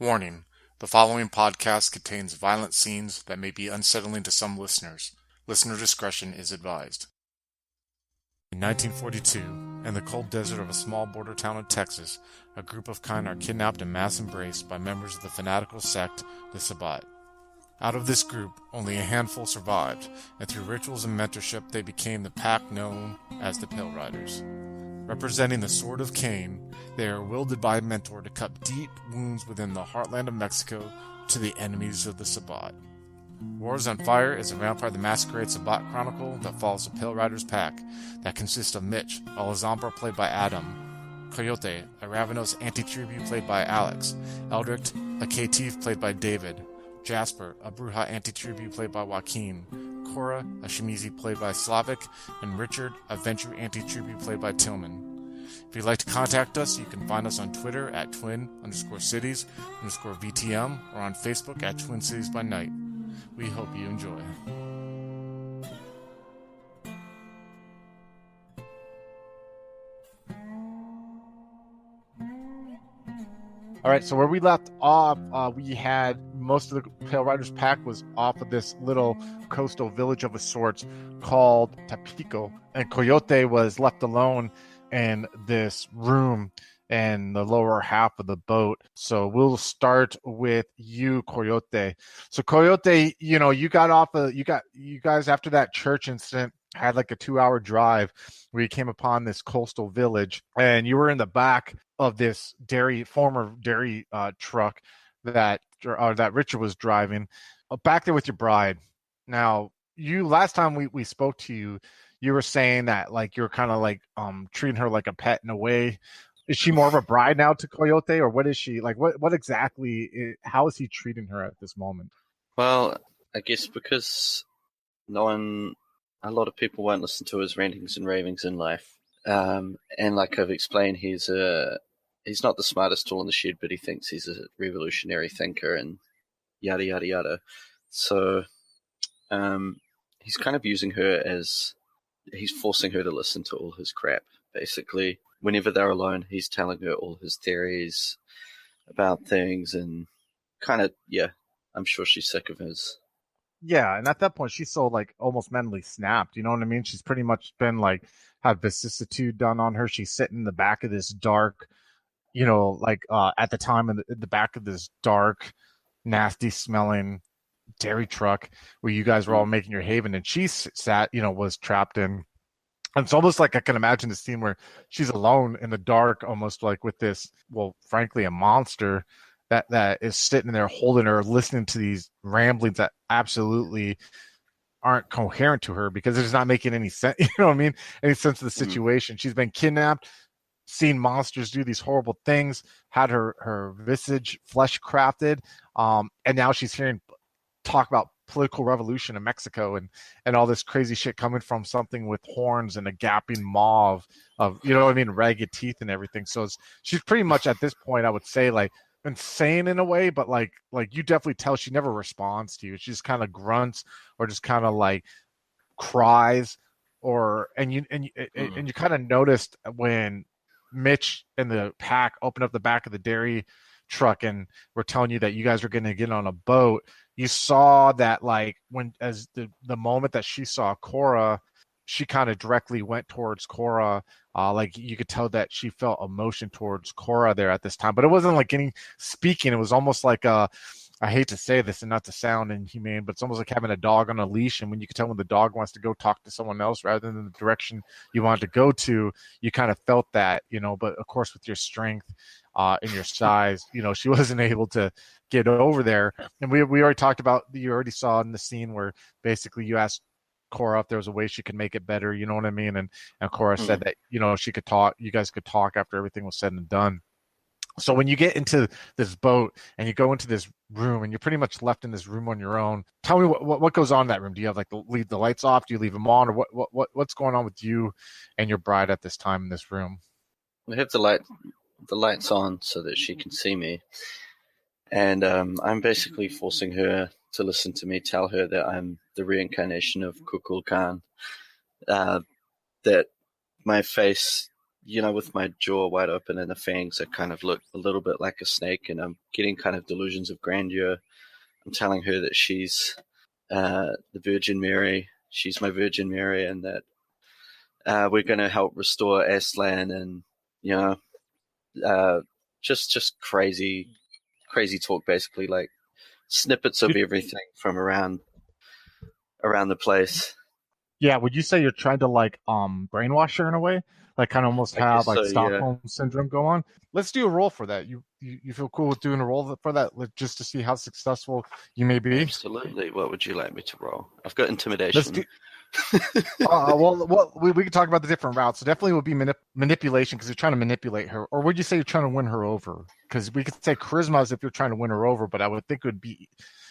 Warning: the following podcast contains violent scenes that may be unsettling to some listeners. Listener discretion is advised. In 1942, in the cold desert of a small border town in Texas, a group of Cain are kidnapped and mass embraced by members of the fanatical sect, the Sabbat. Out of this group, only a handful survived, and through rituals and mentorship they became the pack known as the Pale Riders. Representing the sword of Cain, they are wielded by a mentor to cut deep wounds within the heartland of Mexico to the enemies of the Sabbat. Juarez on Fire is a Vampire the Masquerade Sabbat chronicle that follows the Pale Riders pack that consists of Mitch, a Lazombra played by Adam, Coyote, a Ravenous anti-tribute played by Alex, Eldrick, a Caitiff played by David, Jasper, a Bruja anti-tribute played by Joaquin, Cora, a Shemizi played by Slavic, and Richard, a Ventrue anti-tribute played by Tillman. If you'd like to contact us, you can find us on Twitter at twin_cities_VTM or on Facebook at Twin Cities by Night. We hope you enjoy. All right, so where we left off, we had most of the Pale Riders pack was off of this little coastal village of a sort called Tapico, and Coyote was left alone in this room in the lower half of the boat. So we'll start with you, Coyote. So Coyote, you got off you guys after that church incident had like a 2-hour drive where you came upon this coastal village, and you were in the back of this former dairy truck that Richard was driving, back there with your bride. Now, last time we spoke to you, you were saying that like you're kind of like treating her like a pet in a way. Is she more of a bride now to Coyote, or what is she like? What exactly? How is he treating her at this moment? Well, I guess because a lot of people won't listen to his rantings and ravings in life. And like I've explained, he's not the smartest tool in the shed, but he thinks he's a revolutionary thinker and yada, yada, yada. So he's kind of using her he's forcing her to listen to all his crap, basically. Whenever they're alone, he's telling her all his theories about things and kind of, I'm sure she's sick of his. Yeah, and at that point, she's so like almost mentally snapped. You know what I mean? She's pretty much been like had vicissitude done on her. She's sitting in the back of this dark, at the time in the back of this dark, nasty smelling dairy truck where you guys were all making your haven, and she sat, was trapped in. And it's almost like I can imagine the scene where she's alone in the dark, almost like with this, well, frankly, a monster that is sitting there holding her, listening to these ramblings that absolutely aren't coherent to her because it's not making any sense. You know what I mean? Any sense of the situation. She's been kidnapped, seen monsters do these horrible things, had her visage flesh crafted, and now she's hearing talk about political revolution in Mexico and all this crazy shit coming from something with horns and a gaping maw of ragged teeth and everything. So she's pretty much at this point, I would say, like insane in a way, but like you definitely tell she never responds to you. She just kind of grunts or just kind of like cries, and you kind of noticed when Mitch and the pack opened up the back of the dairy truck and were telling you that you guys were going to get on a boat. You saw that like as the moment that she saw Cora, she kind of directly went towards Cora. Like you could tell that she felt emotion towards Cora there at this time, but it wasn't like speaking. It was almost like I hate to say this and not to sound inhumane, but it's almost like having a dog on a leash. And when you can tell when the dog wants to go talk to someone else rather than the direction you want to go to, you kind of felt that, but of course with your strength and your size, she wasn't able to get over there. And we already talked about, you already saw in the scene where basically you asked Cora if there was a way she could make it better, you know what I mean? And Cora said that, she could talk, you guys could talk after everything was said and done. So when you get into this boat and you go into this room and you're pretty much left in this room on your own, tell me what goes on in that room. Do you have leave the lights off? Do you leave them on, or what's going on with you and your bride at this time in this room? We have the lights on so that she can see me, and I'm basically forcing her to listen to me tell her that I'm the reincarnation of Kukulkan, that my face with my jaw wide open and the fangs that kind of look a little bit like a snake, and I'm getting kind of delusions of grandeur. I'm telling her that she's the Virgin Mary. She's my Virgin Mary, and that we're going to help restore Aslan, and just crazy talk, basically, like snippets of everything from around the place. Yeah, would you say you're trying to brainwash her in a way, like kind of almost I have guess like so, yeah. Stockholm syndrome go on? Let's do a roll for that. You feel cool with doing a roll for that, just to see how successful you may be? Absolutely. What would you like me to roll? I've got intimidation. Let's do. Well, we can talk about the different routes. So definitely would be manipulation, because you're trying to manipulate her. Or would you say you're trying to win her over? Because we could say charisma is if you're trying to win her over, but I would think it would be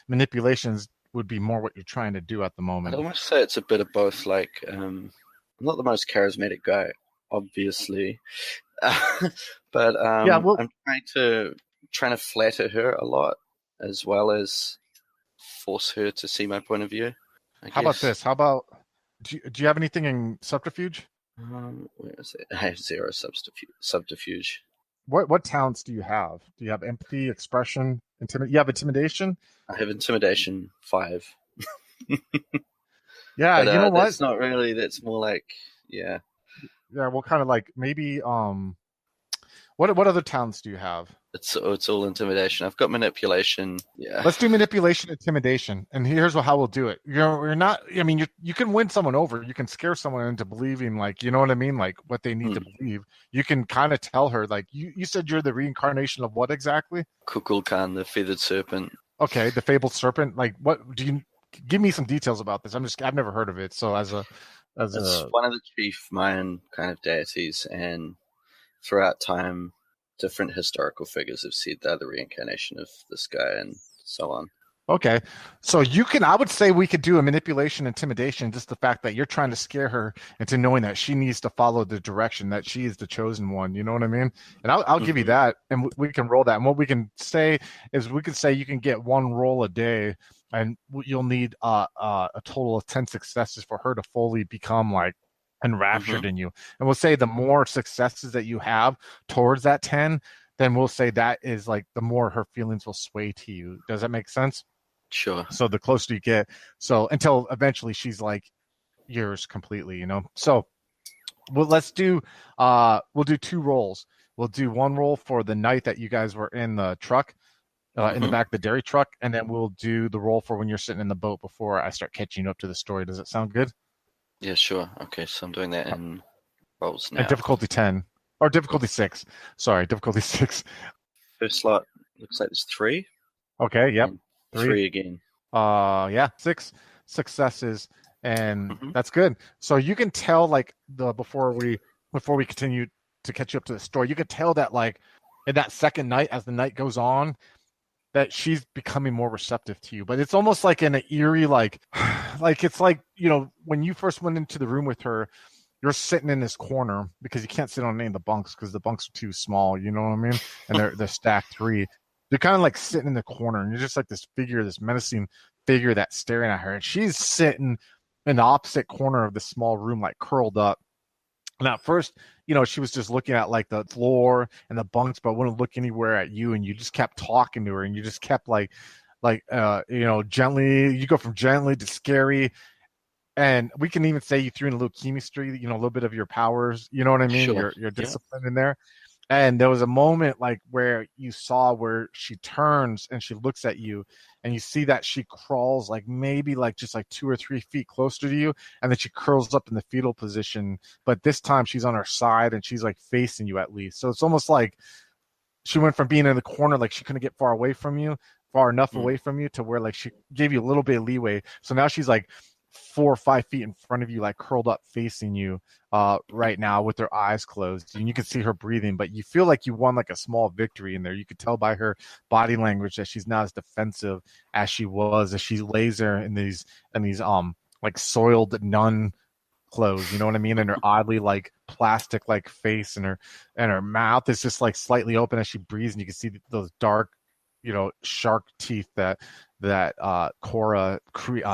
manipulations would be more what you're trying to do at the moment. I'd almost say it's a bit of both. Like, I'm not the most charismatic guy, obviously, but I'm trying to flatter her a lot, as well as force her to see my point of view. How about this? How about do you have anything in subterfuge? Where is it? I have 0 subterfuge. What talents do you have? Do you have empathy, expression, You have intimidation? I have intimidation 5. Yeah, but, you know what? That's not really. That's more like, yeah. Yeah, well, kind of like maybe what other talents do you have? It's all intimidation. I've got manipulation. Yeah. Let's do manipulation, intimidation, and here's how we'll do it. You're not. I mean, you can win someone over. You can scare someone into believing, like, you know what I mean, like what they need to believe. You can kind of tell her, like, you said you're the reincarnation of what exactly? Kukulkan, the feathered serpent. Okay, the fabled serpent. Like, what do you give me some details about this? I've never heard of it. So it's one of the chief Mayan kind of deities, and throughout time, different historical figures have said they're the reincarnation of this guy, and so on. Okay, so I would say we could do a manipulation, intimidation, just the fact that you're trying to scare her into knowing that she needs to follow the direction, that she is the chosen one. You know what I mean? And I'll give you that, and we can roll that. And what we can say is we can say you can get 1 roll a day, and you'll need a total of 10 successes for her to fully become like enraptured in you. And we'll say the more successes that you have towards that 10, then we'll say that is like the more her feelings will sway to you. Does that make sense? Sure. So the closer you get, so until eventually she's like yours completely, you know. So we'll do 2 rolls. We'll do 1 roll for the night that you guys were in the truck, in the back of the dairy truck, and then we'll do the roll for when you're sitting in the boat before I start catching you up to the story. Does it sound good? Yeah, sure. Okay, so I'm doing that in rolls now. And difficulty 10 or difficulty 6. Sorry, difficulty 6. First slot looks like there's 3. Okay, yep. 3 again. Yeah, 6 successes, and that's good. So you can tell, like, before we continue to catch you up to the story, you can tell that, like, in that second night, as the night goes on, that she's becoming more receptive to you. But it's almost like in an eerie, like it's like, you know, when you first went into the room with her, you're sitting in this corner because you can't sit on any of the bunks because the bunks are too small. You know what I mean? And they're stacked 3. You're kind of like sitting in the corner, and you're just like this menacing figure that's staring at her. And she's sitting in the opposite corner of the small room, like curled up. And at first, you know, she was just looking at like the floor and the bunks, but wouldn't look anywhere at you. And you just kept talking to her, and you just kept gently. You go from gently to scary. And we can even say you threw in a little chemistry, you know, a little bit of your powers. You know what I mean? Sure. Your discipline in there. And there was a moment like where you saw where she turns and she looks at you, and you see that she crawls like maybe like just like 2 or 3 feet closer to you, and then she curls up in the fetal position. But this time she's on her side and she's like facing you at least. So it's almost like she went from being in the corner, like she couldn't get far enough away from you, to where like she gave you a little bit of leeway. So now she's like 4 or 5 feet in front of you, like curled up facing you right now with her eyes closed, and you can see her breathing, but you feel like you won like a small victory in there. You could tell by her body language that she's not as defensive as she was, as she lays there in these like soiled nun clothes, you know what I mean? And her oddly like plastic like face, and her mouth is just like slightly open as she breathes, and you can see those dark, you know, shark teeth that that Cora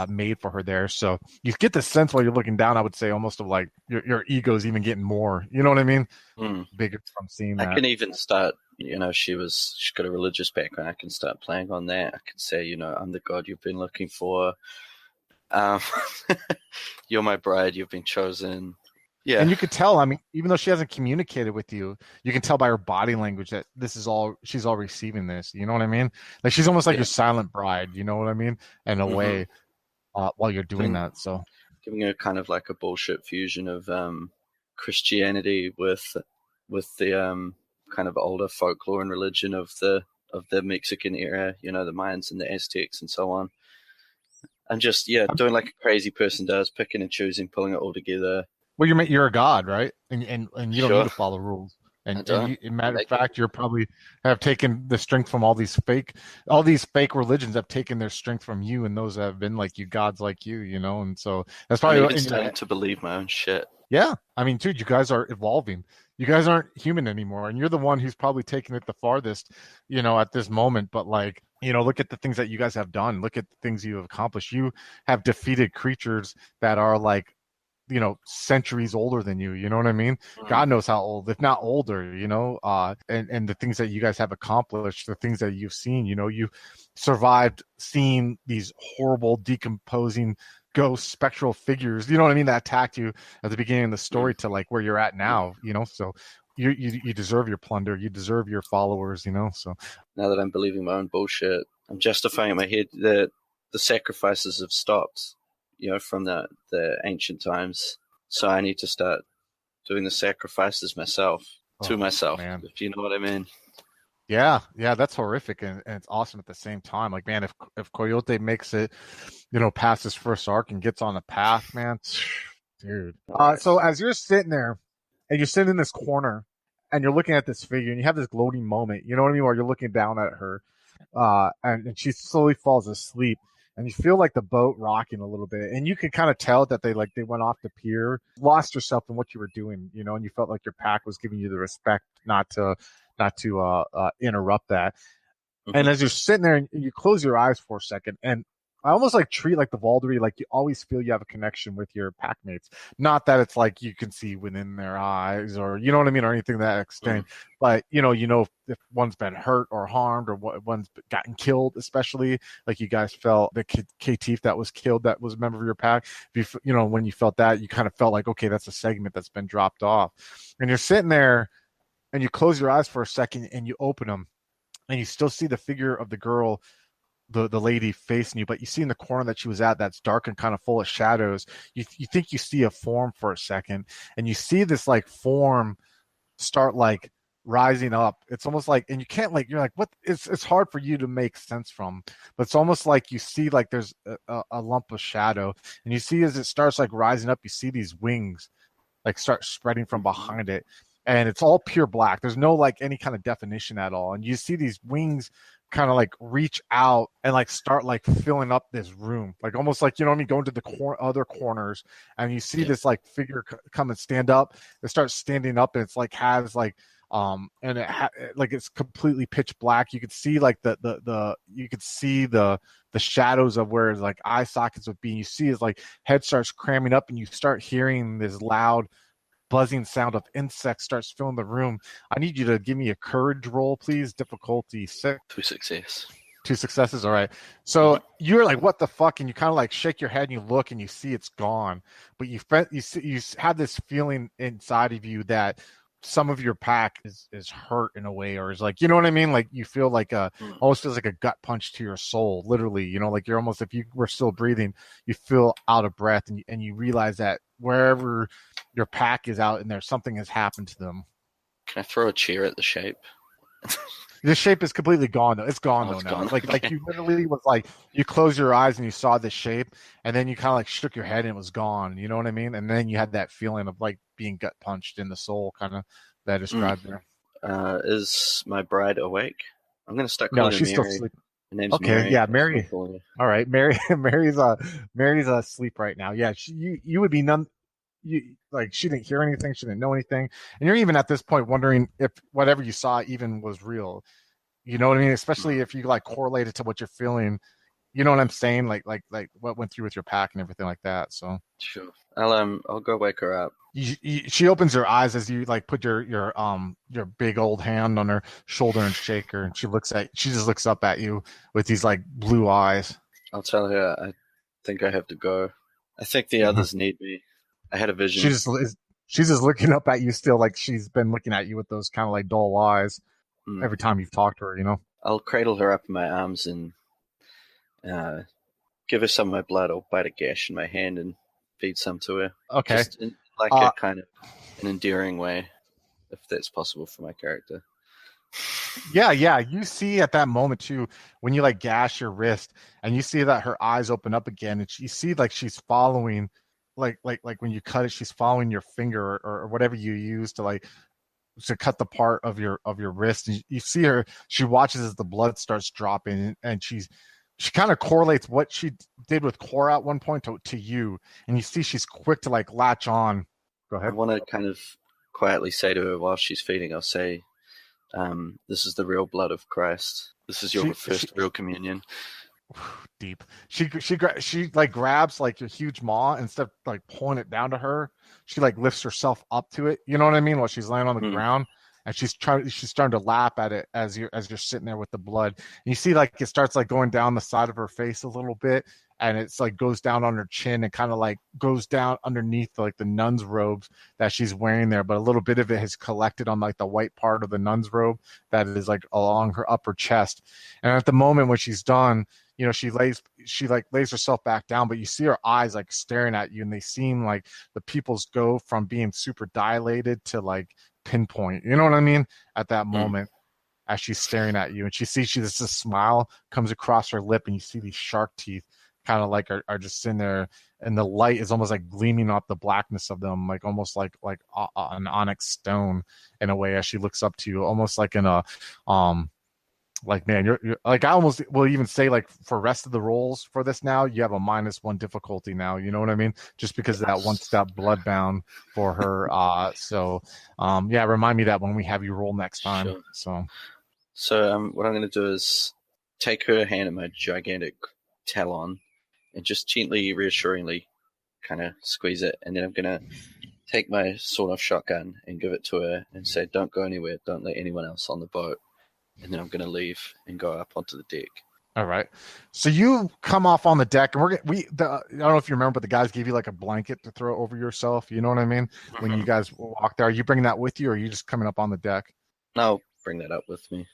made for her there. So you get the sense while you're looking down, I would say almost of like your ego's even getting more. You know what I mean? Bigger from seeing that. I can even start. She's got a religious background. I can start playing on that. I can say, I'm the god you've been looking for. You're my bride. You've been chosen. Yeah. And you could tell, I mean, even though she hasn't communicated with you, you can tell by her body language that she's all receiving this. You know what I mean? Like she's almost like your silent bride. You know what I mean? In a way, while you're doing that. So giving her kind of like a bullshit fusion of Christianity with the kind of older folklore and religion of the Mexican era. The Mayans and the Aztecs and so on. And just doing like a crazy person does, picking and choosing, pulling it all together. Well, you're a god, right? And you don't need to follow rules. And matter of fact, you're probably have taken the strength from all these fake religions have taken their strength from you, and those have been like you gods like you, And so that's probably I'm starting to believe my own shit. Yeah, I mean, dude, you guys are evolving. You guys aren't human anymore, and you're the one who's probably taking it the farthest, at this moment. But like, look at the things that you guys have done. Look at the things you have accomplished. You have defeated creatures that are like, centuries older than you. You know what I mean? God knows how old, if not older. And the things that you guys have accomplished, the things that you've seen. You survived seeing these horrible, decomposing ghost spectral figures, you know what I mean, that attacked you at the beginning of the story to like where you're at now, so you deserve your plunder, you deserve your followers, so now that I'm believing my own bullshit, I'm justifying in my head that the sacrifices have stopped, from the ancient times, so I need to start doing the sacrifices myself to myself, man. If you know what I mean. Yeah, that's horrific, and it's awesome at the same time. Like, man, if Coyote makes it, past his first arc and gets on the path, man, dude. So as you're sitting there, and you're sitting in this corner, and you're looking at this figure, and you have this gloating moment, you know what I mean, where you're looking down at her, and she slowly falls asleep, and you feel like the boat rocking a little bit, and you can kind of tell that they went off the pier, lost yourself in what you were doing, and you felt like your pack was giving you the respect not to interrupt that. And as you're sitting there and you close your eyes for a second, and I almost like treat like the Valkyrie, like you always feel you have a connection with your pack mates. Not that it's like you can see within their eyes or, you know what I mean, or anything to that extent. But, if one's been hurt or harmed or one's gotten killed, especially like you guys felt the Katif that was killed, that was a member of your pack. When you felt that, you kind of felt like, okay, that's a segment that's been dropped off. And you're sitting there, and you close your eyes for a second and you open them, and you still see the figure of the girl, the lady facing you, but you see in the corner that she was at, that's dark and kind of full of shadows. You think you see a form for a second, and you see this like form start like rising up. It's almost like, and you can't like, you're like, what? It's hard for you to make sense from, but it's almost like you see like there's a lump of shadow, and you see as it starts like rising up, you see these wings like start spreading from behind it. And it's all pure black. There's no like any kind of definition at all. And you see these wings kind of like reach out and like start like filling up this room, like almost like, going to the other corners. And you see this like figure come and stand up. It starts standing up, and it's like has like and like it's completely pitch black. You could see like you could see the shadows of where like eye sockets would be. You see his like head starts cramming up, and you start hearing this loud buzzing sound of insects starts filling the room. I need you to give me a courage roll, please. Difficulty 6. 2 successes. 2 successes. All right. So you're like, what the fuck? And you kind of like shake your head and you look and you see it's gone. But you have this feeling inside of you that some of your pack is hurt in a way, or is like, you know what I mean? Like you feel like almost feels like a gut punch to your soul, literally, like you're almost, if you were still breathing, you feel out of breath, and you realize that wherever your pack is out in there, something has happened to them. Can I throw a chair at the shape? The shape is completely gone though. It's gone though now. Gone. Like you literally was like, you closed your eyes and you saw the shape, and then you kind of like shook your head and it was gone. You know what I mean? And then you had that feeling of like being gut punched in the soul, kind of that I described there. Is my bride awake? I'm gonna start calling her she's Mary. Still sleeping. Her name's okay, Mary. Yeah, Mary. All right, Mary's asleep right now. Yeah, you would be none. Like she didn't hear anything, she didn't know anything, and you're even at this point wondering if whatever you saw even was real. You know what I mean? Especially if you like correlate it to what you're feeling, you know what I'm saying? Like what went through with your pack and everything like that. So Sure. I'll go wake her up. she opens her eyes as you like put your big old hand on her shoulder and shake her, and she just looks up at you with these like blue eyes. I'll tell her I think I have to go. I think the others need me. I had a vision. She's just looking up at you still, like she's been looking at you with those kind of like dull eyes every time you've talked to her, you know? I'll cradle her up in my arms and give her some of my blood. I'll bite a gash in my hand and feed some to her. Okay. Just in like a kind of an endearing way, if that's possible for my character. Yeah. You see at that moment too, when you like gash your wrist and you see that her eyes open up again, and you see like she's following, like when you cut it, she's following your finger or whatever you use to cut the part of your wrist. And you see her, she watches as the blood starts dropping, and she kind of correlates what she did with Cora at one point to you, and you see she's quick to like latch on. Go ahead. I want to kind of quietly say to her while she's feeding, I'll say, this is the real blood of Christ. This is your first real communion. Deep. She like grabs like your huge maw, instead of like pulling it down to her, she like lifts herself up to it. You know what I mean? While she's laying on the ground, and she's starting to lap at it as you're sitting there with the blood. And you see like it starts like going down the side of her face a little bit, and it's like goes down on her chin and kind of like goes down underneath like the nun's robes that she's wearing there. But a little bit of it has collected on like the white part of the nun's robe that is like along her upper chest. And at the moment when she's done, you know, she lays herself back down, but you see her eyes like staring at you, and they seem like the pupils go from being super dilated to like pinpoint. You know what I mean? At that moment, as she's staring at you, and she sees this smile comes across her lip, and you see these shark teeth kind of like are just sitting there, and the light is almost like gleaming off the blackness of them, like almost like an onyx stone in a way, as she looks up to you, almost like in a like, man, you're like, I almost will even say like for rest of the rolls for this now, you have a -1 difficulty now. You know what I mean? Just because of that one step bloodbound for her. So yeah, remind me that when we have you roll next time. Sure. So what I'm going to do is take her hand in my gigantic talon and just gently, reassuringly kind of squeeze it. And then I'm going to take my sawed-off shotgun and give it to her and say, don't go anywhere. Don't let anyone else on the boat. And then I'm going to leave and go up onto the deck. All right. So you come off on the deck, and I don't know if you remember, but the guys gave you like a blanket to throw over yourself. You know what I mean? When you guys walk there, are you bringing that with you, or are you just coming up on the deck? No, I'll bring that up with me.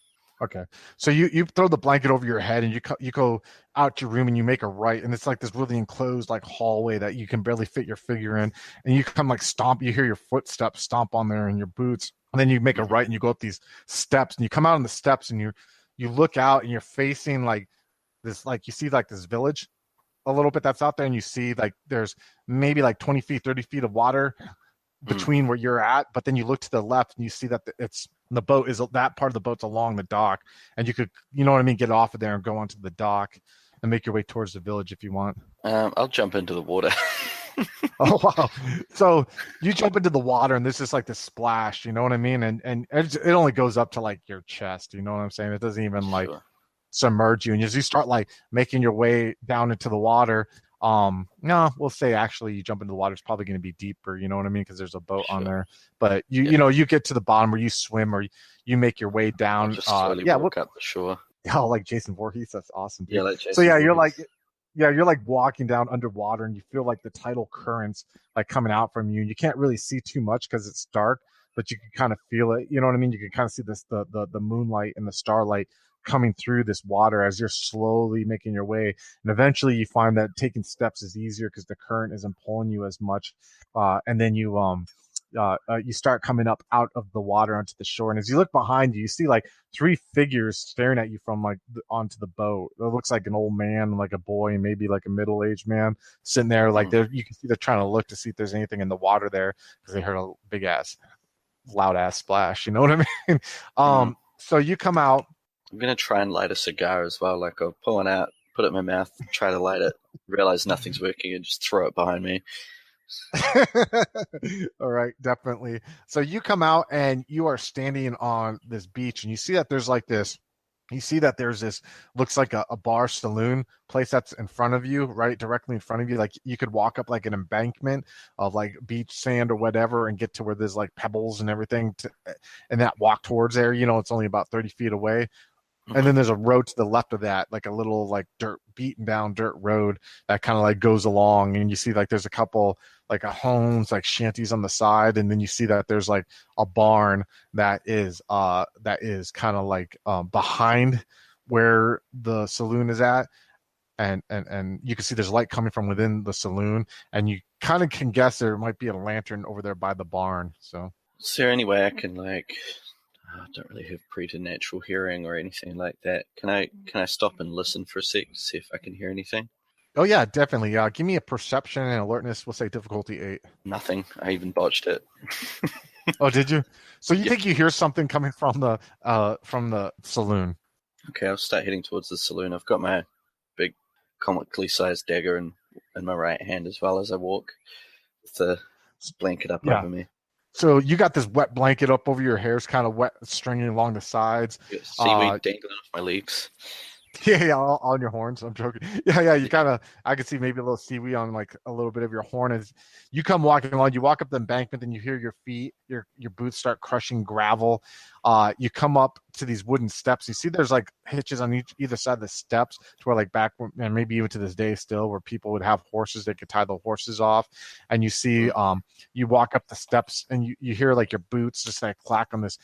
Okay. So you throw the blanket over your head, and you go out to your room, and you make a right, and it's like this really enclosed like hallway that you can barely fit your figure in, and you come like stomp. You hear your footsteps stomp on there in your boots. And then you make a right, and you go up these steps, and you come out on the steps, and you look out, and you're facing like this, like you see like this village a little bit that's out there, and you see like there's maybe like 20 feet, 30 feet of water between where you're at. But then you look to the left, and you see that that part of the boat's along the dock, and you could, you know what I mean, get off of there and go onto the dock and make your way towards the village if you want. I'll jump into the water. Oh wow! So you jump into the water, and there's just like this splash, you know what I mean? And it only goes up to like your chest, you know what I'm saying? It doesn't even like submerge you. And as you start like making your way down into the water, no, we'll say actually you jump into the water, it's probably going to be deeper, you know what I mean? Because there's a boat on there. But you know, you get to the bottom where you swim, or you make your way down. Just slowly walk up the shore. Yeah, like Jason Voorhees. That's awesome, dude. Yeah, like Jason so yeah, Voorhees. you're like walking down underwater, and you feel like the tidal currents like coming out from you. And you can't really see too much because it's dark, but you can kind of feel it. You know what I mean? You can kind of see the moonlight and the starlight coming through this water as you're slowly making your way. And eventually you find that taking steps is easier because the current isn't pulling you as much. And then you start coming up out of the water onto the shore. And as you look behind you, you see like 3 figures staring at you from like onto the boat. It looks like an old man, like a boy, and maybe like a middle-aged man sitting there. Like you can see they're trying to look to see if there's anything in the water there, because they heard a big ass, loud ass splash. You know what I mean? So you come out. I'm going to try and light a cigar as well. Like I'll pull one out, put it in my mouth, try to light it, realize nothing's working, and just throw it behind me. All right, definitely. So you come out, and you are standing on this beach, and you see that there's like this You see that there's this looks like a bar saloon place that's in front of you, right directly in front of you. Like you could walk up like an embankment of like beach sand or whatever and get to where there's like pebbles and everything and that walk towards there, it's only about 30 feet away. And then there's a road to the left of that, like a little like beaten down dirt road that kind of like goes along. And you see like there's a couple like a homes, like shanties on the side. And then you see that there's like a barn that is kind of like behind where the saloon is at. And you can see there's light coming from within the saloon. And you kind of can guess there might be a lantern over there by the barn. So is there any way I can I don't really have preternatural hearing or anything like that. Can I stop and listen for a sec to see if I can hear anything? Oh yeah, definitely. Give me a perception and alertness. We'll say difficulty 8. Nothing. I even botched it. Oh, did you? So you think you hear something coming from the saloon? Okay, I'll start heading towards the saloon. I've got my big comically sized dagger in my right hand as well as I walk with the blanket up over me. So you got this wet blanket up over your hair. It's kind of wet, stringing along the sides. Seaweed dangling off my legs. Yeah, all on your horns. I'm joking. Yeah. You kind of, I could see maybe a little seaweed on like a little bit of your horn. As you come walking along, you walk up the embankment, then you hear your feet, your boots start crushing gravel. You come up to these wooden steps. You see there's like hitches on either side of the steps to where like back, and maybe even to this day still, where people would have horses, they could tie the horses off. And you see, you walk up the steps and you hear like your boots just like clack on this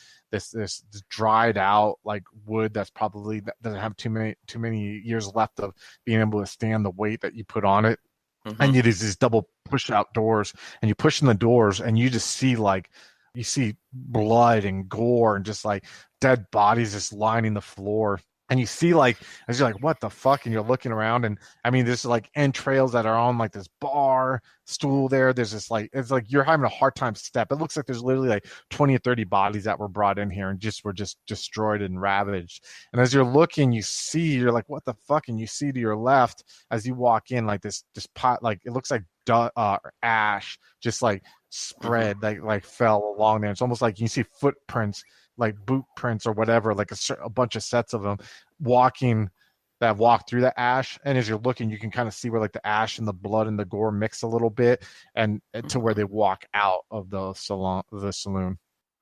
dried out like wood that's probably doesn't have too many years left of being able to stand the weight that you put on it. And you do these double push out doors, and you push in the doors, and you just see like you see blood and gore and just like dead bodies just lining the floor. And you see like, as you're like, what the fuck? And you're looking around, and I mean, there's like entrails that are on like this bar stool there. There's this like, it's like you're having a hard time step. It looks like there's literally like 20 or 30 bodies that were brought in here and were just destroyed and ravaged. And as you're looking, you're like, what the fuck? And you see to your left as you walk in, like this pot, like it looks like ash just like spread, like fell along there. It's almost like you see footprints, like boot prints or whatever, like a bunch of sets of them walk through the ash. And as you're looking, you can kind of see where like the ash and the blood and the gore mix a little bit, and to where they walk out of the saloon.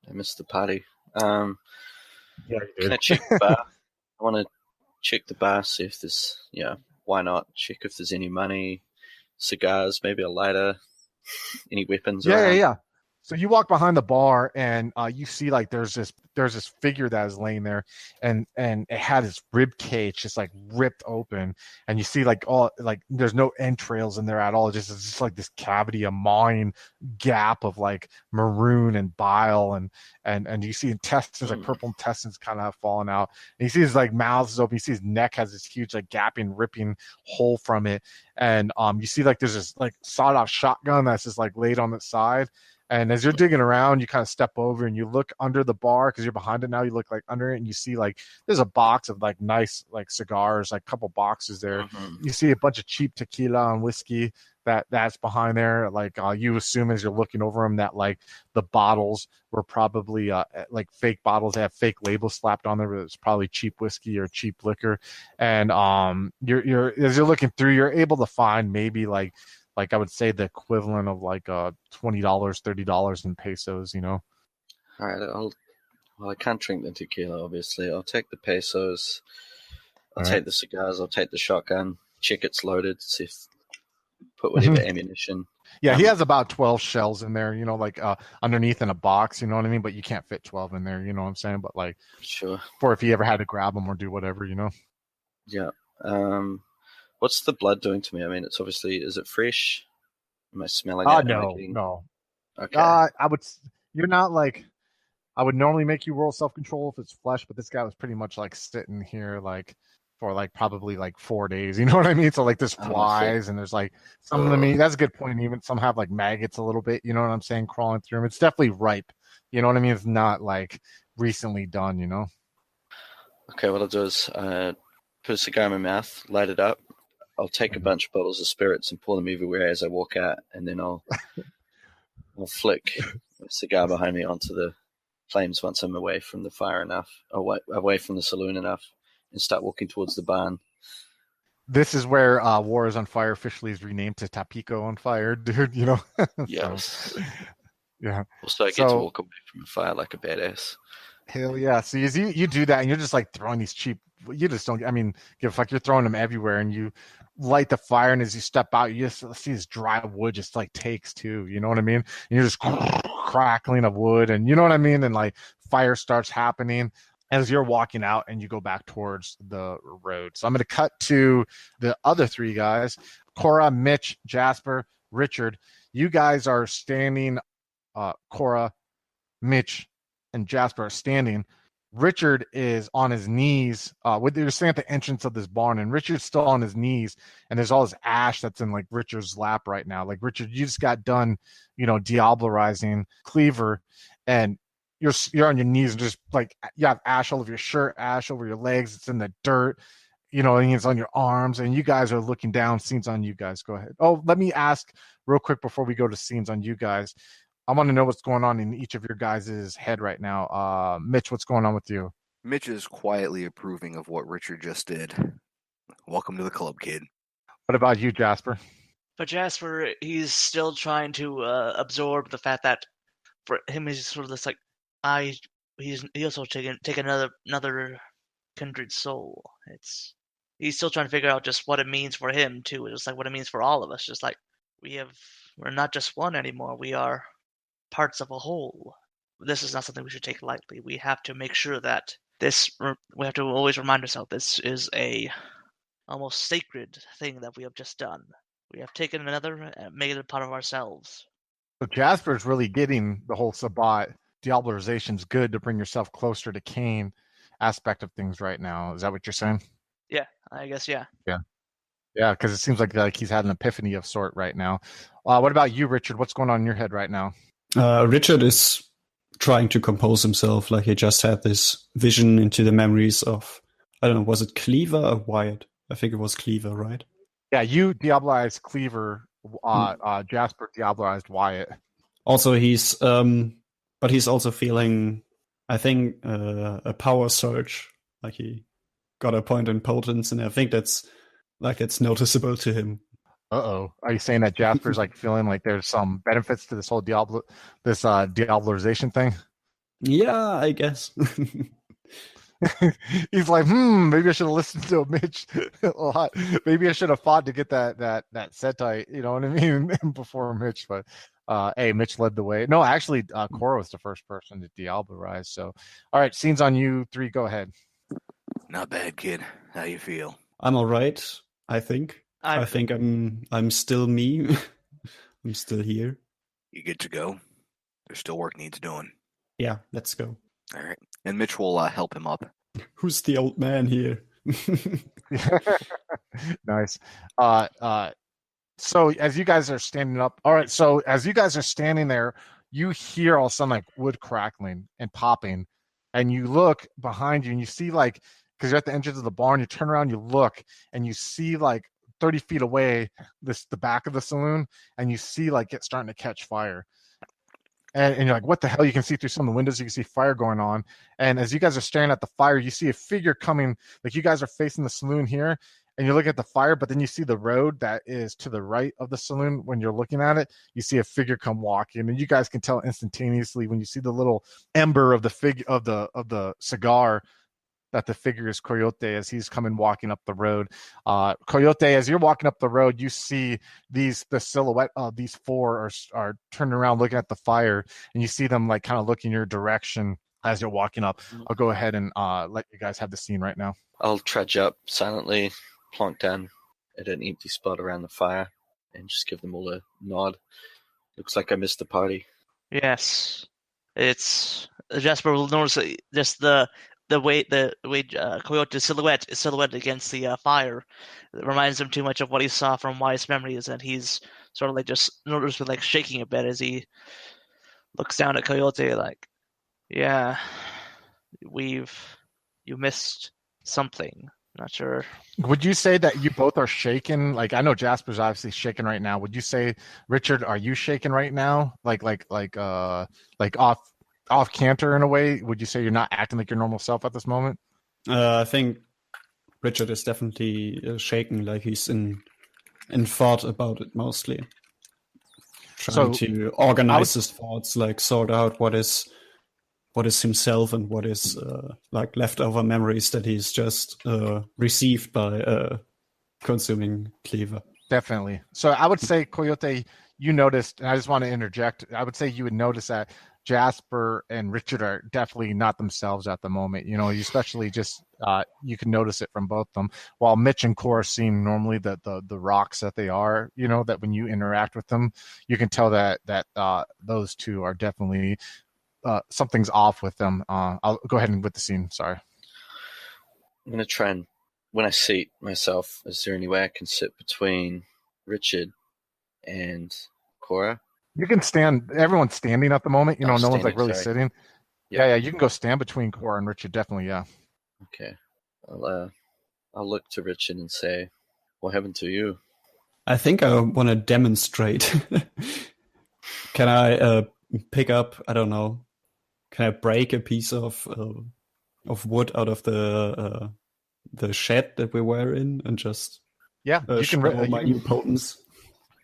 I missed the party. Yeah, you did. Can I check the bar? I want to check the bar, see if there's, why not? Check if there's any money, cigars, maybe a lighter, any weapons around. Yeah. So you walk behind the bar, and you see like there's this figure that is laying there, and it had its rib cage just like ripped open, and you see like all like there's no entrails in there at all. It's just like this cavity, a gnawing gap of like maroon and bile, and you see intestines, like purple intestines, kind of have fallen out. And you see his like mouth is open. You see his neck has this huge like gapping, ripping hole from it, and you see like there's this like sawed-off shotgun that's just like laid on its side. And as you're digging around, you kind of step over and you look under the bar because you're behind it now. You look like under it, and you see like there's a box of like nice like cigars, like a couple boxes there. You see a bunch of cheap tequila and whiskey that's behind there. Like you assume as you're looking over them that like the bottles were probably like fake bottles. They have fake labels slapped on there, but it's probably cheap whiskey or cheap liquor. And you're as you're looking through, you're able to find maybe like I would say the equivalent of like $20, $30 in pesos, All right, I can't drink the tequila, obviously. I'll take the pesos. I'll take the cigars. I'll take the shotgun. Check it's loaded. See if put whatever ammunition. Yeah, he has about 12 shells in there, like underneath in a box, you know what I mean? But you can't fit 12 in there, you know what I'm saying? But like, sure, for if he ever had to grab them or do whatever, Yeah. What's the blood doing to me? I mean, it's obviously, is it fresh? Am I smelling it? No. Okay. You're not like, I would normally make you roll self-control if it's flesh, but this guy was pretty much like sitting here like for like probably like 4 days, you know what I mean? So like there's flies and there's like some of the meat. That's a good point. Even some have like maggots a little bit, you know what I'm saying? Crawling through them. It's definitely ripe. You know what I mean? It's not like recently done, Okay, what I'll do is put a cigar in my mouth, light it up. I'll take a bunch of bottles of spirits and pour them everywhere as I walk out, and then I'll flick a cigar behind me onto the flames once I'm away from the fire enough, away from the saloon enough, and start walking towards the barn. This is where War is on Fire officially is renamed to Tapico on Fire, dude. You know. Yes. So, yeah. Also, I get to walk away from the fire like a badass. Hell yeah. See, as you do that and you're just like throwing these cheap, you just don't, I mean, give a fuck, you're throwing them everywhere and you light the fire and as you step out, you just see this dry wood just like takes too, you know what I mean? And you're just crackling of wood and you know what I mean? And like fire starts happening as you're walking out and you go back towards the road. So I'm going to cut to the other three guys, Cora, Mitch, Jasper, Richard. You guys are standing, Cora, Mitch, and Jasper are standing. Richard is on his knees. They're standing at the entrance of this barn, and Richard's still on his knees. And there's all this ash that's in like Richard's lap right now. Like Richard, you just got done, Diablerizing Cleaver, and you're on your knees and just like you have ash all over your shirt, ash over your legs. It's in the dirt, and it's on your arms. And you guys are looking down. Scenes on you guys. Go ahead. Oh, let me ask real quick before we go to scenes on you guys. I want to know what's going on in each of your guys' head right now. Mitch, what's going on with you? Mitch is quietly approving of what Richard just did. Welcome to the club, kid. What about you, Jasper? But Jasper, he's still trying to absorb the fact that for him, he's sort of this like, he also taken another kindred soul. He's still trying to figure out just what it means for him too. Just like what it means for all of us. Just like we're not just one anymore. We are parts of a whole. This is not something we should take lightly. We have to make sure that we have to always remind ourselves this is a almost sacred thing that we have just done. We have taken another and made it a part of ourselves. So Jasper's really getting the whole Sabbat Diablerization's good to bring yourself closer to Cain aspect of things right now. Is that what you're saying? Yeah, I guess, yeah. Yeah, because it seems like he's had an epiphany of sort right now. What about you, Richard? What's going on in your head right now? Richard is trying to compose himself. Like he just had this vision into the memories of, I don't know, was it Cleaver or Wyatt? I think it was Cleaver, right? Yeah, you Diablerized Cleaver. Jasper Diablerized Wyatt. Also, but he's also feeling, I think, a power surge. Like he got a point in potence, and I think it's noticeable to him. Uh-oh. Are you saying that Jasper's like feeling like there's some benefits to this whole Diablerization thing? Yeah, I guess. He's like, maybe I should have listened to Mitch a lot. Maybe I should have fought to get that setite, you know what I mean, before Mitch. But hey, Mitch led the way. No, actually, Cora was the first person to Diablerize. So, all right, scenes on you three. Go ahead. Not bad, kid. How you feel? I'm all right, I think. I think I'm still me. I'm still here. You good to go? There's still work needs doing. Yeah, let's go. All right. And Mitch will help him up. Who's the old man here? Nice. So as you guys are standing up, all right. So as you guys are standing there, you hear all of a sudden like wood crackling and popping, and you look behind you and you see like, because you're at the entrance of the barn, you turn around, you look, and you see like 30 feet away the back of the saloon, and you see like it starting to catch fire. And you're like, what the hell? You can see through some of the windows. You can see fire going on. And as you guys are staring at the fire, you see a figure coming. Like you guys are facing the saloon here, and you look at the fire, but then you see the road that is to the right of the saloon. When you're looking at it, you see a figure come walking, and you guys can tell instantaneously when you see the little ember of the cigar that the figure is Coyote as he's coming walking up the road. Coyote, as you're walking up the road, you see the silhouette of these four are turning around looking at the fire, and you see them like kind of looking your direction as you're walking up. I'll go ahead and let you guys have the scene right now. I'll trudge up silently, plonk down at an empty spot around the fire, and just give them all a nod. Looks like I missed the party. Yes. It's Jasper will notice just the way Coyote's silhouette is silhouetted against the fire. It reminds him too much of what he saw from Wyatt's memories, and he's sort of like just noticeably like shaking a bit as he looks down at Coyote like, yeah, you missed something. Not sure. Would you say that you both are shaking? Like I know Jasper's obviously shaking right now. Would you say, Richard, are you shaking right now? Like off canter in a way? Would you say you're not acting like your normal self at this moment? I think Richard is definitely shaking, like he's in thought about it mostly. Trying to organize his thoughts, like sort out what is himself and what is like leftover memories that he's just received by consuming Cleaver. Definitely. So I would say, Coyote, you noticed, and I just want to interject, I would say you would notice that Jasper and Richard are definitely not themselves at the moment. You know, especially just you can notice it from both of them. While Mitch and Cora seem normally the rocks that they are, you know, that when you interact with them, you can tell that those two are definitely something's off with them. I'll go ahead and with the scene. Sorry. I'm going to try and, when I seat myself, is there any way I can sit between Richard and Cora? You can stand. Everyone's standing at the moment. You know, no one's like really sorry. sitting. Yeah, you can go stand between Cora and Richard. Definitely, yeah. Okay. I'll look to Richard and say, what happened to you? I think I want to demonstrate. Can I pick up, I don't know, can I break a piece of wood out of the shed that we were in and just you can show my new potence?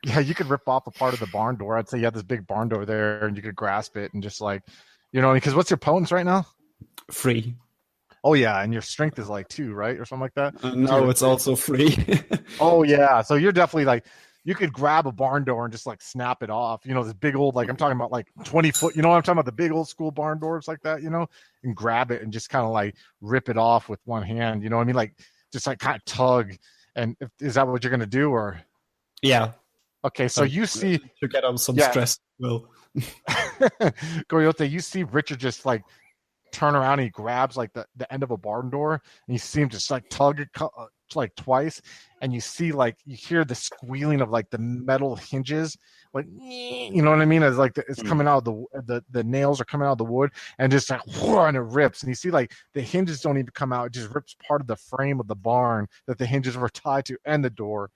Yeah, you could rip off a part of the barn door. I'd say you have this big barn door there, and you could grasp it and just like, you know, because what's your potence right now? 3. Oh yeah, and your strength is like 2, right, or something like that. No, it's also 3. Oh yeah, so you're definitely like, you could grab a barn door and just like snap it off. You know, this big old, like I'm talking about like 20-foot. You know what I'm talking about? The big old school barn doors like that. You know, and grab it and just kind of like rip it off with one hand. You know what I mean? Like just like kind of tug. And is that what you're gonna do, or? Yeah. Okay, so you see to get on some stress. Well, Coyote, you see Richard just like turn around and he grabs like the end of a barn door and you see him just like tug it like twice, and you see like you hear the squealing of like the metal hinges, like, you know what I mean? As like it's coming out of the nails are coming out of the wood, and just like whoa, and it rips, and you see like the hinges don't even come out; it just rips part of the frame of the barn that the hinges were tied to and the door.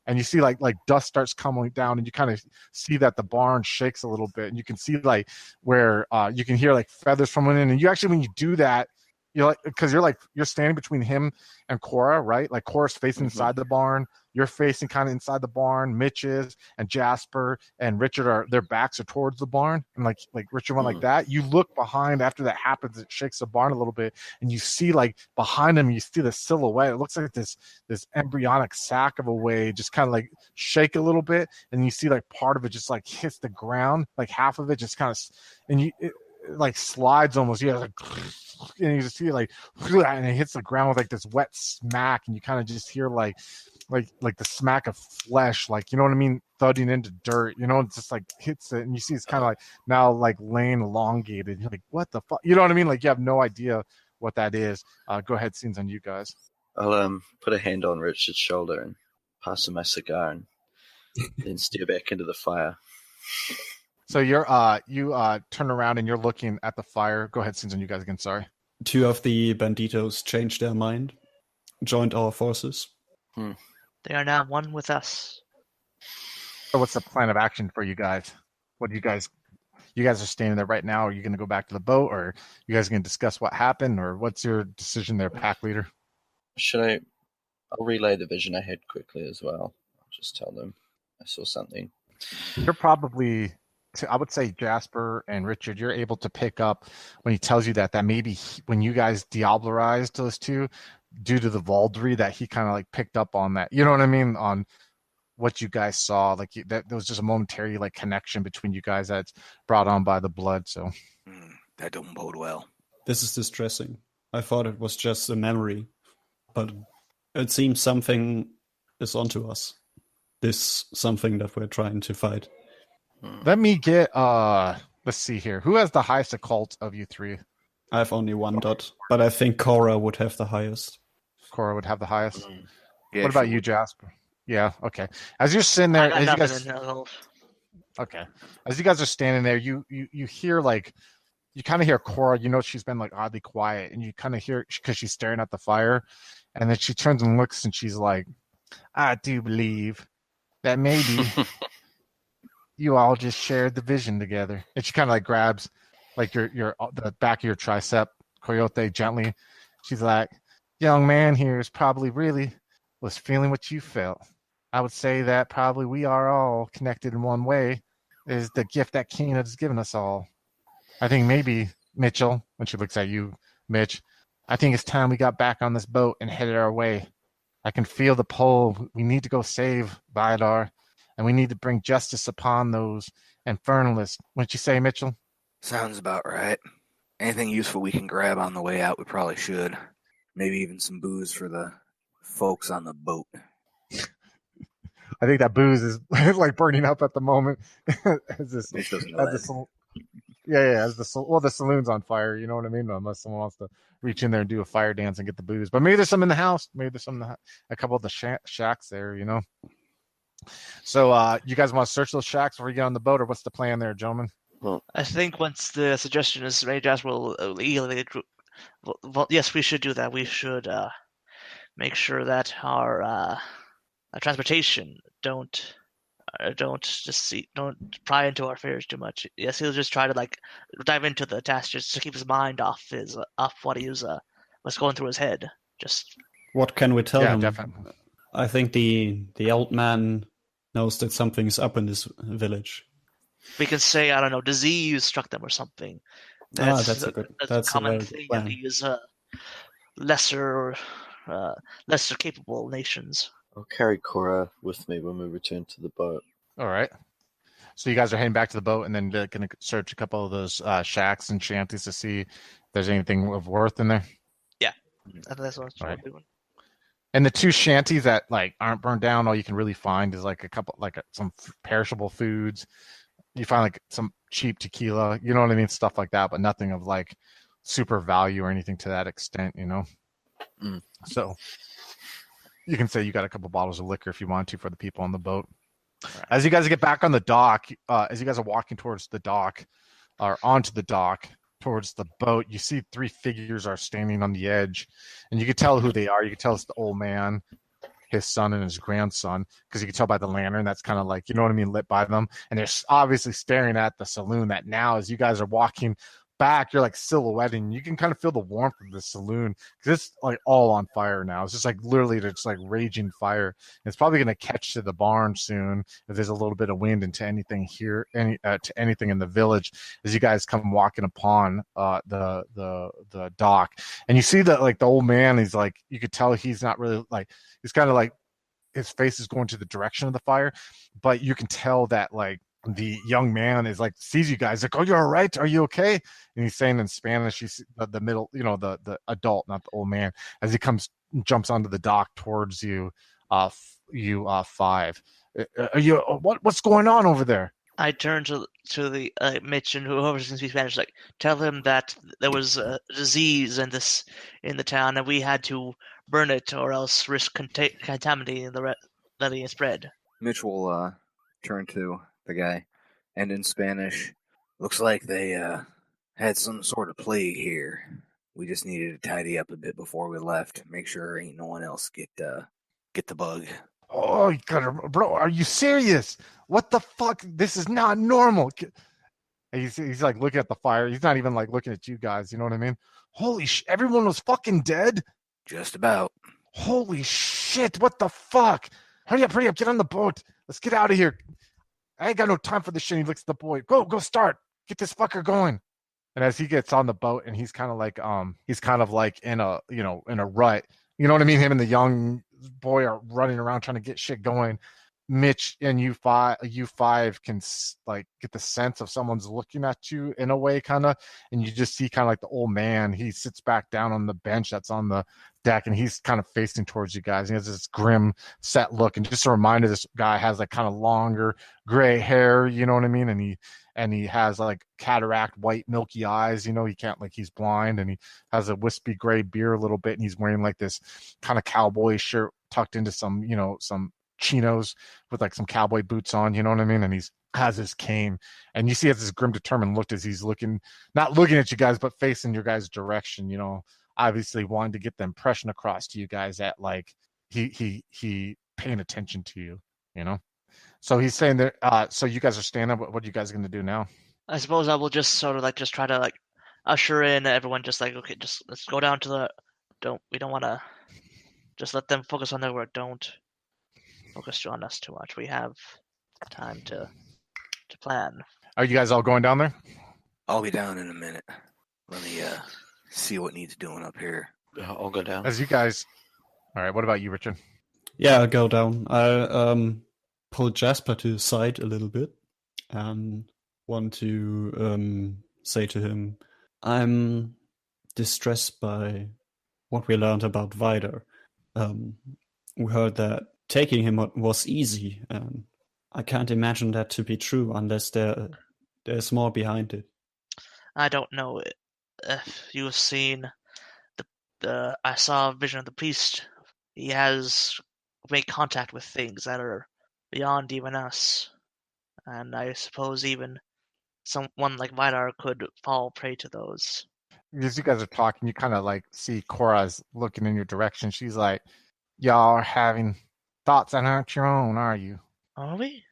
And you see like dust starts coming down, and you kind of see that the barn shakes a little bit, and you can see like where you can hear like feathers from within. And you actually, when you do that, you're like, because you're standing between him and Cora, right? Like Cora's facing inside the barn, you're facing kind of inside the barn. Mitch is, and Jasper and Richard their backs are towards the barn, and like Richard went like that. You look behind after that happens, it shakes the barn a little bit, and you see like behind him, you see the silhouette. It looks like this embryonic sac of a wave just kind of like shake a little bit, and you see like part of it just like hits the ground, like half of it just kind of, and it like slides almost. Yeah, like, and you just see like, and it hits the ground with like this wet smack, and you kind of just hear like the smack of flesh, like, you know what I mean, thudding into dirt. You know, it's just like hits it, and you see it's kind of like now like laying elongated. You're like, what the fuck? You know what I mean? Like you have no idea what that is. Go ahead, scenes on you guys. I'll put a hand on Richard's shoulder and pass him my cigar, and then steer back into the fire. So you turn around and you're looking at the fire. Go ahead, scenes on you guys again. Sorry. 2 of the banditos changed their mind, joined our forces. They are now one with us. So what's the plan of action for you guys? What do you guys are standing there right now? Are you going to go back to the boat, or you guys going to discuss what happened, or what's your decision there, pack leader? I'll relay the vision I had quickly as well. I'll just tell them I saw something. You're probably, I would say, Jasper and Richard, you're able to pick up when he tells you that maybe when you guys diablerized those two, due to the Valdry, that he kind of like picked up on that. You know what I mean? On what you guys saw, like that there was just a momentary like connection between you guys that's brought on by the blood. So that don't bode well. This is distressing. I thought it was just a memory, but it seems something is onto us. This something that we're trying to fight. Let me get let's see here. Who has the highest occult of you 3? I have only 1 dot, but I think Cora would have the highest. Cora would have the highest. Yeah, what about you, Jasper? Yeah, okay. As you're sitting there, as you guys, okay, as you guys are standing there, you hear like, you kind of hear Cora. You know, she's been like oddly quiet, and you kind of hear, because she's staring at the fire, and then she turns and looks, and she's like, I do believe that maybe you all just shared the vision together. And she kind of like grabs like your the back of your tricep, Coyote, gently. She's like, young man here is probably really was feeling what you felt. I would say that probably we are all connected in one way. Is the gift that Cain has given us all. I think maybe Mitchell, when she looks at you, Mitch, I think it's time we got back on this boat and headed our way. I can feel the pull. We need to go save Vidar, and we need to bring justice upon those infernalists. Wouldn't you say, Mitchell? Sounds about right. Anything useful we can grab on the way out, we probably should. Maybe even some booze for the folks on the boat. I think that booze is like burning up at the moment. as this, Mitch doesn't know as that. the, yeah, as the saloon's on fire. You know what I mean? Unless someone wants to reach in there and do a fire dance and get the booze, but maybe there's some in the house. Maybe there's some a couple of the shacks there. You know. So, you guys want to search those shacks before you get on the boat, or what's the plan there, gentlemen? Well, I think once the suggestion is made, Josh will immediately. Well, yes, we should do that. We should make sure that our transportation don't pry into our affairs too much. Yes, he'll just try to like dive into the task just to keep his mind off what he was what's going through his head. Just What can we tell Yeah, him? definitely. I think the old man knows that something's up in this village. we can say, I don't know, disease struck them or something. That's a common very good thing plan. in these lesser capable nations. I'll carry Cora with me when we return to the boat. All right. So you guys are heading back to the boat, and then going to search a couple of those shacks and shanties to see if there's anything of worth in there. I think that's what Right. we're doing. And the two shanties that like aren't burned down, all you can really find is like a couple, like some perishable foods. You find like some cheap tequila, you know what I mean, stuff like that, but nothing of like super value or anything to that extent, you know. Mm. So you can say you got a couple bottles of liquor if you want to for the people on the boat. Right. As you guys get back on the dock, as you guys are walking towards the dock or onto the dock towards the boat, you see three figures are standing on the edge, and you can tell who they are. You can tell it's the old man, his son, and his grandson, because you can tell by the lantern that's kind of like, you know what I mean, lit by them. And they're obviously staring at the saloon that now, as you guys are walking back, you're like silhouetting. You can kind of feel the warmth of the saloon because it's like all on fire now. It's just like literally just like raging fire. And it's probably going to catch to the barn soon if there's a little bit of wind into anything here, to anything in the village. As you guys come walking upon the dock, and you see that like the old man, he's like, you could tell he's not really like, he's kind of like his face is going to the direction of the fire, but you can tell that like the young man is like sees you guys like, oh, you're all right, are you okay? And he's saying in Spanish, he's the middle, you know, the adult, not the old man, as he jumps onto the dock towards you, five. Are you what's going on over there? I turn to the Mitch and whoever can speak Spanish, like tell him that there was a disease in the town and we had to burn it or else risk contaminating letting it spread. Mitch will turn to the guy, and in Spanish, looks like they had some sort of plague here. We just needed to tidy up a bit before we left, make sure ain't no one else get the bug. Oh, you gotta, bro, are you serious? What the fuck? This is not normal. He's like looking at the fire. He's not even like looking at you guys. You know what I mean? Holy everyone was fucking dead? Just about. Holy shit, what the fuck? Hurry up, get on the boat. Let's get out of here. I ain't got no time for this shit. He looks at the boy. Go start. Get this fucker going. And as he gets on the boat, and he's kind of like in a, you know, in a rut. You know what I mean? Him and the young boy are running around trying to get shit going. Mitch and you five can like get the sense of someone's looking at you in a way, kind of, and you just see kind of like the old man. He sits back down on the bench that's on the deck, and he's kind of facing towards you guys. He has this grim, set look, and just a reminder, this guy has like kind of longer gray hair. You know what I mean? And he has like cataract, white, milky eyes. You know, he can't, like, he's blind, and he has a wispy gray beard a little bit, and he's wearing like this kind of cowboy shirt tucked into some, you know, some chinos with like some cowboy boots on, you know what I mean? And he's has his cane, and you see has this grim, determined look as he's not looking at you guys, but facing your guys' direction, you know, obviously wanting to get the impression across to you guys that like he paying attention to you, you know? So he's saying that, so you guys are standing up. What are you guys going to do now? I suppose I will just sort of like just try to like usher in everyone, just like, okay, just let's go down to we don't want to just let them focus on their work. Don't focus on us too much. We have time to plan. Are you guys all going down there? I'll be down in a minute. Let me see what needs doing up here. I'll go down. As you guys, all right. What about you, Richard? Yeah, I'll go down. I pull Jasper to the side a little bit and want to say to him, I'm distressed by what we learned about Vidar. We heard that taking him was easy, and I can't imagine that to be true unless there's more behind it. I don't know if you've seen the. I saw a vision of the priest. He has made contact with things that are beyond even us, and I suppose even someone like Vidar could fall prey to those. As you guys are talking, you kind of like see Cora's looking in your direction. She's like, y'all are having thoughts that aren't your own, are you? Are we?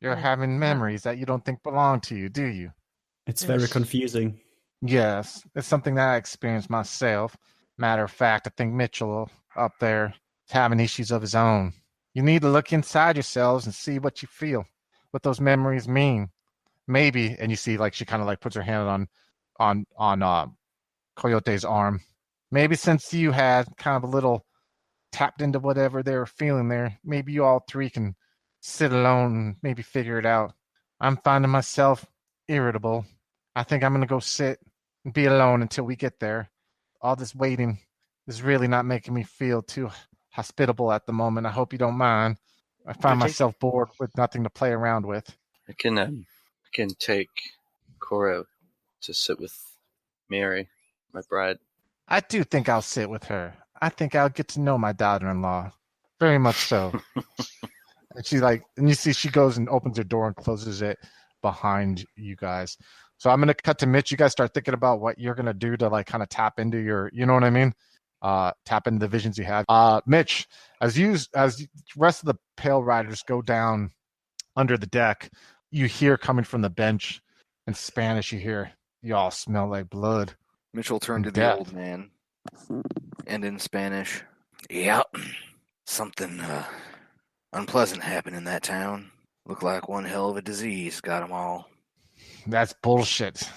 You're having memories that you don't think belong to you, do you? It's very Yes. confusing. Yes, it's something that I experienced myself. Matter of fact, I think Mitchell up there is having issues of his own. You need to look inside yourselves and see what you feel, what those memories mean. Maybe, and you see like she kind of like puts her hand on Coyote's arm. Maybe since you had kind of a little tapped into whatever they were feeling there, maybe you all three can sit alone and maybe figure it out. I'm finding myself irritable. I think I'm going to go sit and be alone until we get there. All this waiting is really not making me feel too hospitable at the moment. I hope you don't mind. I find myself bored with nothing to play around with. I can take Cora to sit with Mary, my bride. I do think I'll sit with her. I think I'll get to know my daughter-in-law. Very much so. And you see she goes and opens her door and closes it behind you guys. So I'm going to cut to Mitch. You guys start thinking about what you're going to do to like kind of tap into your, you know what I mean? Tap into the visions you have. Mitch, as the rest of the Pale Riders go down under the deck, you hear coming from the bench in Spanish, you hear, y'all smell like blood. Mitchell turned to the Death. old man, and in Spanish, "Yep, something unpleasant happened in that town. Looked like one hell of a disease got 'em all." That's bullshit.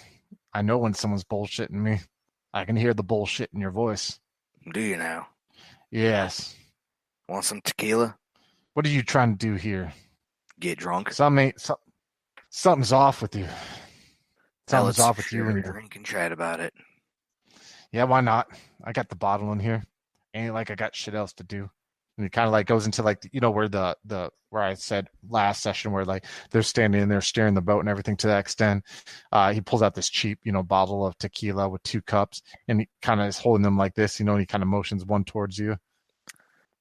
I know when someone's bullshitting me. I can hear the bullshit in your voice. Do you now? Yes. Want some tequila? What are you trying to do here? Get drunk? Something's off with you. Now Something's let's off with you share and a your... drink and chat about it. Yeah, why not? I got the bottle in here. Ain't like I got shit else to do. And it kind of like goes into like, you know, where where I said last session where like they're standing in there steering the boat and everything to that extent. He pulls out this cheap, you know, bottle of tequila with 2 cups and he kind of is holding them like this, you know, and he kind of motions one towards you.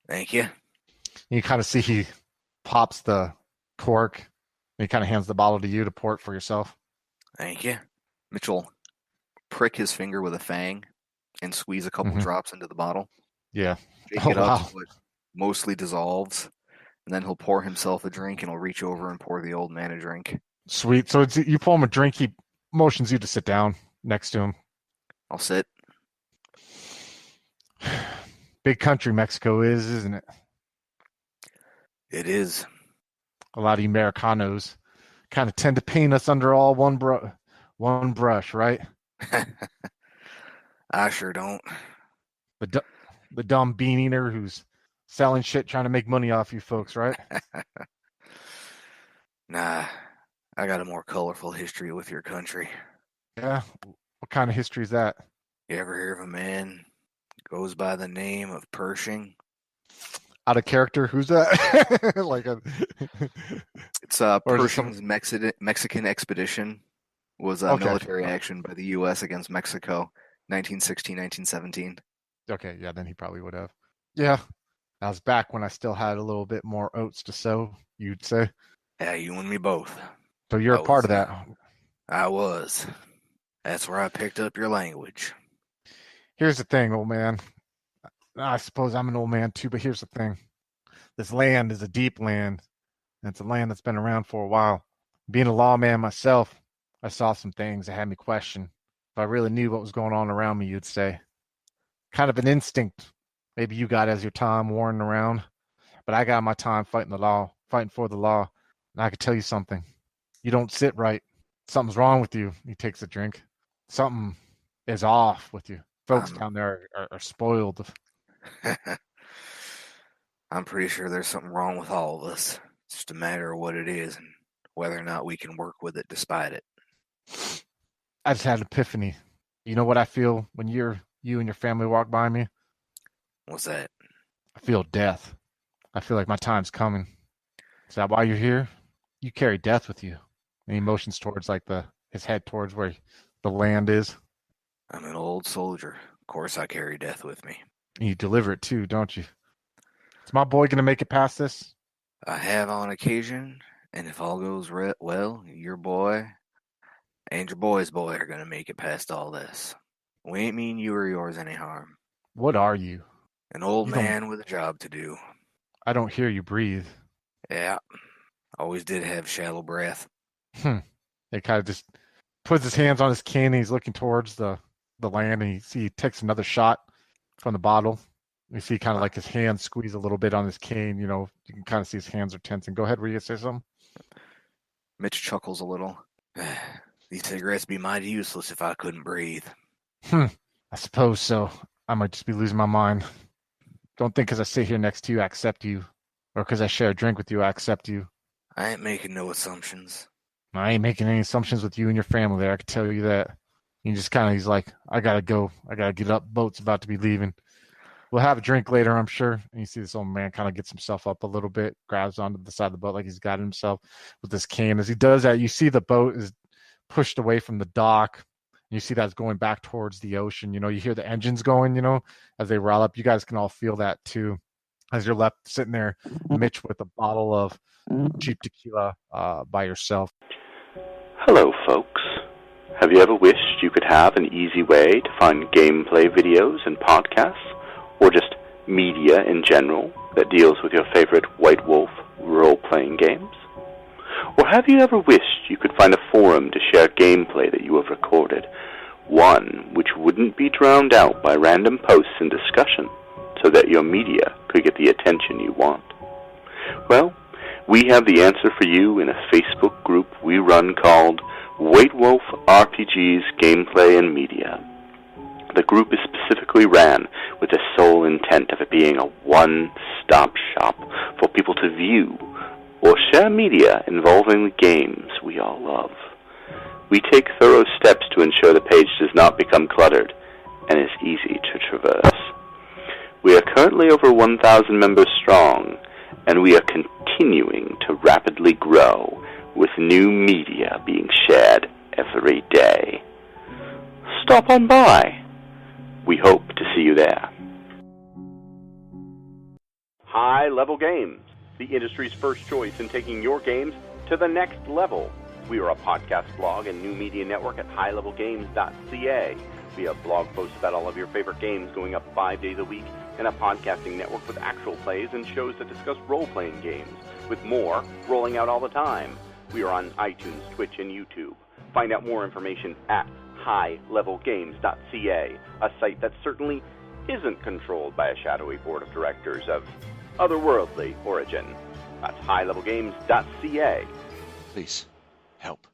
Thank you. And you kind of see he pops the cork and he kind of hands the bottle to you to pour it for yourself. Thank you. Mitchell prick his finger with a fang and squeeze a couple drops into the bottle. Yeah. Shake it up so it mostly dissolves, and then he'll pour himself a drink and he'll reach over and pour the old man a drink. Sweet. So you pour him a drink, he motions you to sit down next to him. I'll sit. Big country Mexico is, isn't it? It is. A lot of Americanos kind of tend to paint us under all one brush, right? I sure don't. The dumb bean eater who's selling shit trying to make money off you folks, right? Nah, I got a more colorful history with your country. Yeah. What kind of history is that? You ever hear of a man goes by the name of Pershing? Out of character? Who's that? It's Pershing's Mexican expedition was a military action by the U.S. against Mexico, 1916, 1917. Okay, yeah, then he probably would have. Yeah, that was back when I still had a little bit more oats to sow, you'd say. Yeah, you and me both. So you're a part of that. I was. That's where I picked up your language. Here's the thing, old man. I suppose I'm an old man too, but here's the thing. This land is a deep land, and it's a land that's been around for a while. Being a lawman myself, I saw some things that had me question. If I really knew what was going on around me, you'd say. kind of an instinct. Maybe you got as your time wandering around, but I got my time fighting for the law. And I can tell you something. You don't sit right. Something's wrong with you. He takes a drink. Something is off with you. Folks down there are spoiled. I'm pretty sure there's something wrong with all of us. It's just a matter of what it is and whether or not we can work with it despite it. I just had an epiphany. You know what I feel when you and your family walk by me? What's that? I feel death. I feel like my time's coming. Is that why you're here? You carry death with you. And he motions towards his head towards where the land is. I'm an old soldier. Of course I carry death with me. And you deliver it too, don't you? Is my boy gonna make it past this? I have on occasion, and if all goes well, your boy and your boy's boy are gonna make it past all this. We ain't mean you or yours any harm. What are you? An old You man with a job to do. I don't hear you breathe. Yeah, always did have shallow breath. He kind of just puts his hands on his cane and he's looking towards the land, and he takes another shot from the bottle. You see kind of like his hands squeeze a little bit on his cane. You can kind of see his hands are tensing. Go ahead, were you going to say something? Mitch chuckles a little. These cigarettes be mighty useless if I couldn't breathe. I suppose so. I might just be losing my mind. Don't think because I sit here next to you, I accept you. Or because I share a drink with you, I accept you. I ain't making no assumptions. I ain't making any assumptions with you and your family there, I can tell you that. He's like, I gotta go. I gotta get up. Boat's about to be leaving. We'll have a drink later, I'm sure. And you see this old man kind of gets himself up a little bit, grabs onto the side of the boat like he's got himself with this cane. As he does that, you see the boat is pushed away from the dock. You see that's going back towards the ocean. You hear the engines going, as they roll up. You guys can all feel that too. As you're left sitting there, Mitch, with a bottle of cheap tequila by yourself. Hello, folks. Have you ever wished you could have an easy way to find gameplay videos and podcasts, or just media in general that deals with your favorite White Wolf role-playing games? Or have you ever wished you could find a forum to share gameplay that you have recorded, one which wouldn't be drowned out by random posts and discussion, so that your media could get the attention you want? Well, we have the answer for you in a Facebook group we run called White Wolf RPGs Gameplay and Media. The group is specifically ran with the sole intent of it being a one-stop shop for people to view or share media involving the games we all love. We take thorough steps to ensure the page does not become cluttered and is easy to traverse. We are currently over 1,000 members strong, and we are continuing to rapidly grow with new media being shared every day. Stop on by. We hope to see you there. High Level Games, the industry's first choice in taking your games to the next level. We are a podcast blog and new media network at highlevelgames.ca. We have blog posts about all of your favorite games going up 5 days a week, and a podcasting network with actual plays and shows that discuss role-playing games, with more rolling out all the time. We are on iTunes, Twitch, and YouTube. Find out more information at highlevelgames.ca, a site that certainly isn't controlled by a shadowy board of directors of otherworldly origin. That's highlevelgames.ca. Please, help.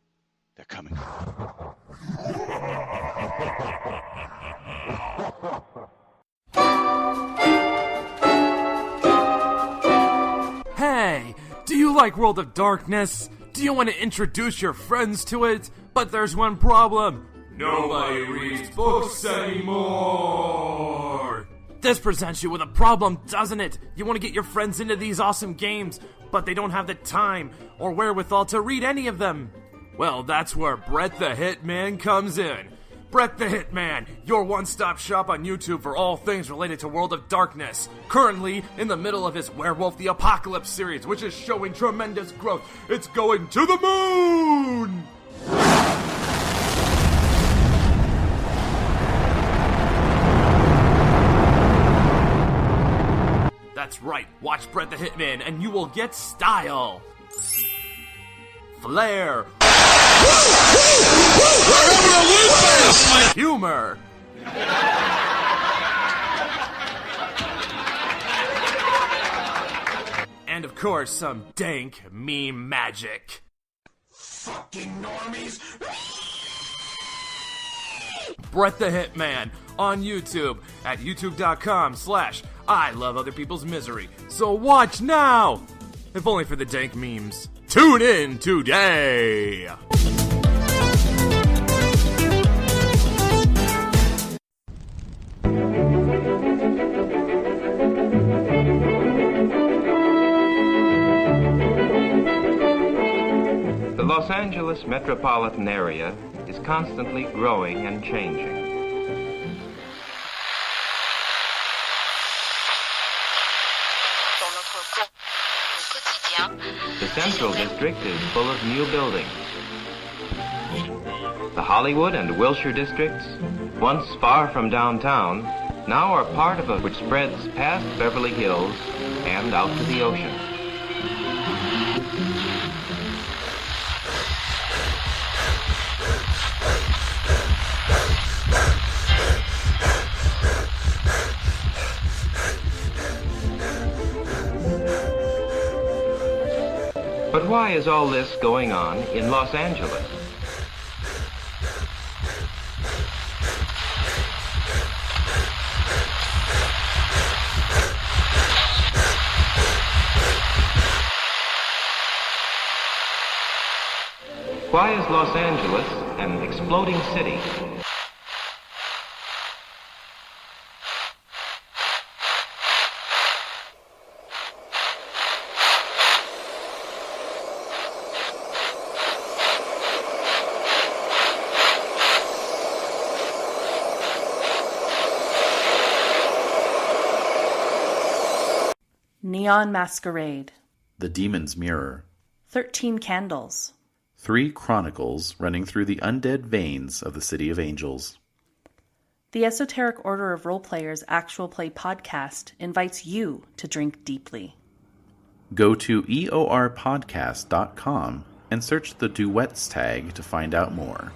They're coming. Hey, do you like World of Darkness? Do you want to introduce your friends to it? But there's one problem. Nobody reads books anymore. This presents you with a problem, doesn't it? You want to get your friends into these awesome games, but they don't have the time or wherewithal to read any of them. Well, that's where Brett the Hitman comes in. Brett the Hitman, your one-stop shop on YouTube for all things related to World of Darkness. Currently in the middle of his Werewolf the Apocalypse series, which is showing tremendous growth. It's going to the moon! That's right, watch Brett the Hitman and you will get style. Flair. Humor. and of course some dank meme magic. Fucking normies! Brett the Hitman on YouTube at youtube.com/I love other people's misery. So watch now! If only for the dank memes. Tune in today! The Los Angeles metropolitan area is constantly growing and changing. The Central District is full of new buildings. The Hollywood and Wilshire districts, once far from downtown, now are part of a which spreads past Beverly Hills and out to the ocean. But why is all this going on in Los Angeles? Why is Los Angeles an exploding city? Neon Masquerade. The Demon's Mirror. 13 Candles. 3 chronicles running through the undead veins of the City of Angels. The Esoteric Order of Roleplayers Actual Play podcast invites you to drink deeply. Go to eorpodcast.com and search the Duets tag to find out more.